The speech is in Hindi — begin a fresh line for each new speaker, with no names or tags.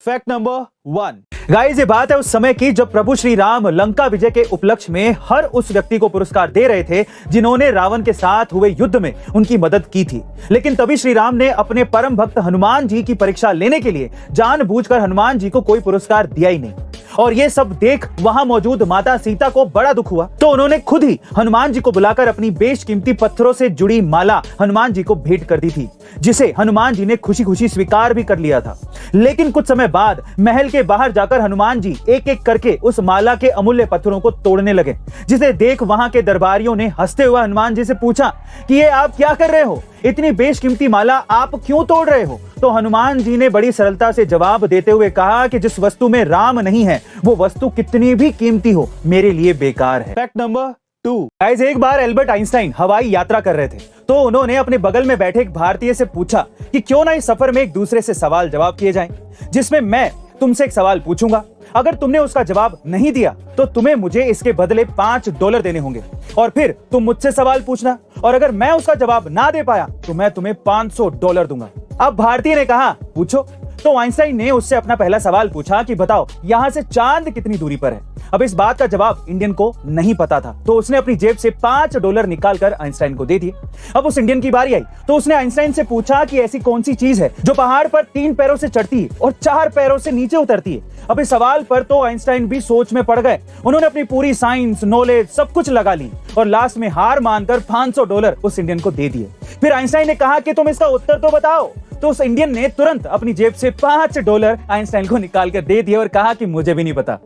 फैक्ट नंबर 1 गाइस, ये बात है उस समय की जब प्रभु श्री राम लंका विजय के उपलक्ष्य में हर उस व्यक्ति को पुरस्कार दे रहे थे जिन्होंने रावण के साथ हुए युद्ध में उनकी मदद की थी। लेकिन तभी श्री राम ने अपने परम भक्त हनुमान जी की परीक्षा लेने के लिए जानबूझकर हनुमान जी को कोई पुरस्कार दिया ही नहीं। और ये सब देख वहां मौजूद माता सीता को बड़ा दुख हुआ, तो उन्होंने खुद ही हनुमान जी को बुलाकर अपनी बेशकीमती पत्थरों से जुड़ी माला हनुमान जी को भेंट कर दी थी, जिसे हनुमान जी ने खुशी खुशी स्वीकार भी कर लिया था। लेकिन कुछ समय बाद महल के बाहर जाकर हनुमान जी एक एक करके उस माला के अमूल्य पत्थरों को तोड़ने लगे, जिसे देख वहां के दरबारियों ने हंसते हुए हनुमान जी से पूछा कि ये आप क्या कर रहे हो, इतनी बेशकीमती माला आप क्यों तोड़ रहे हो। तो हनुमान जी ने बड़ी सरलता से जवाब देते हुए कहा कि जिस वस्तु में राम नहीं है वो वस्तु कितनी भी कीमती हो मेरे लिए बेकार है। फैक्ट नंबर 2 गाइस, एक बार एल्बर्ट आइंस्टाइन हवाई यात्रा कर रहे थे, तो उन्होंने अपने बगल में बैठे एक भारतीय से पूछा कि क्यों ना इस सफर में एक दूसरे से सवाल जवाब किए जाएं, जिसमें मैं तुमसे एक सवाल पूछूंगा, अगर तुमने उसका जवाब नहीं दिया तो तुम्हें मुझे इसके बदले $5 देने होंगे, और फिर तुम मुझसे सवाल पूछना, और अगर मैं उसका जवाब ना दे पाया तो मैं तुम्हें $500 दूंगा। अब भारतीय ने कहा पूछो। तो आइंस्टाइन ने उससे अपना पहला सवाल पूछा कि बताओ यहाँ से चांद कितनी दूरी पर है। अब इस बात का जवाब इंडियन को नहीं पता था, तो उसने अपनी जेब से $5 निकालकर आइंस्टाइन को दे दिए। अब उस इंडियन की बारी आई, तो उसने आइंस्टाइन से पूछा कि ऐसी कौन सी चीज है जो पहाड़ पर 3 पैरों से चढ़ती है और 4 पैरों से नीचे उतरती है। अब इस सवाल पर तो आइंस्टाइन भी सोच में पड़ गए। उन्होंने अपनी पूरी साइंस नॉलेज सब कुछ लगा ली और लास्ट में हार मानकर $500 उस इंडियन को दे दिए। फिर आइंस्टाइन ने कहा कि तुम इसका उत्तर तो बताओ। तो उस इंडियन ने तुरंत अपनी जेब से $5 आइंस्टाइन को निकाल कर दे दिए और कहा कि मुझे भी नहीं पता।